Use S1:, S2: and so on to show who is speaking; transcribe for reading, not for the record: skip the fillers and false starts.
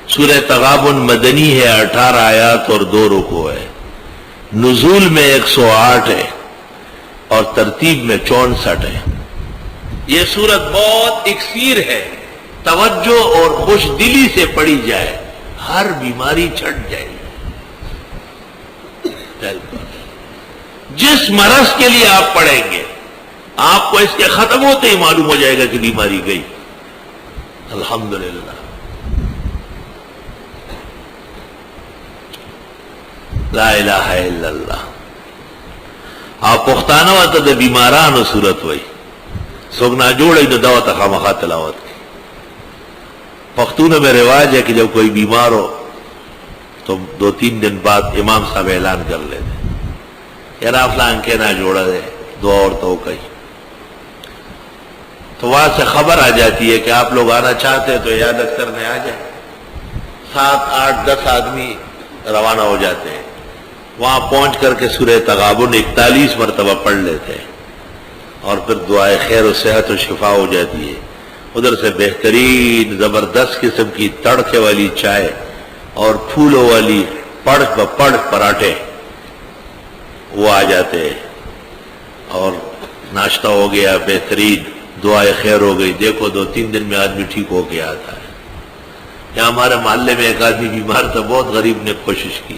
S1: سورہ تغابن مدنی ہے، 18 آیات اور 2 رکوع ہے، نزول میں 108 ہے اور ترتیب میں 64 ہے۔ یہ سورت بہت اکثیر ہے، توجہ اور خوش دلی سے پڑھی جائے ہر بیماری چھٹ جائے گی۔ جس مرض کے لیے آپ پڑھیں گے آپ کو اس کے ختم ہوتے ہی معلوم ہو جائے گا کہ بیماری گئی۔ الحمدللہ، لا الہ الا اللہ۔ آپ پختانہ ہوتا تو بیماران و صورت ہوئی سوگنا جوڑے جو دوا تخامخا تلاوت کی۔ پختونوں میں رواج ہے کہ جب کوئی بیمار ہو تو 2-3 دن بعد امام صاحب اعلان کر لیتے یار آپ فلان کے نہ جوڑا دے دعا اور تو کئی، تو وہاں سے خبر آ جاتی ہے کہ آپ لوگ آنا چاہتے ہیں تو عیادت کرنے آ جائیں۔ 7, 8, 10 آدمی روانہ ہو جاتے ہیں، وہاں پہنچ کر کے سورہ تغابن 41 مرتبہ پڑھ لیتے ہیں اور پھر دعائے خیر و صحت و شفا ہو جاتی ہے۔ ادھر سے بہترین زبردست قسم کی تڑکے والی چائے اور پھولوں والی پڑھ بپڑھ پراٹھے وہ آ جاتے ہیں، اور ناشتہ ہو گیا بہترین، دعائے خیر ہو گئی۔ دیکھو 2-3 دن میں آدمی ٹھیک ہو کے آتا ہے۔ یہاں ہمارے محلے میں ایک آدمی بیمار تھا، بہت غریب نے کوشش کی،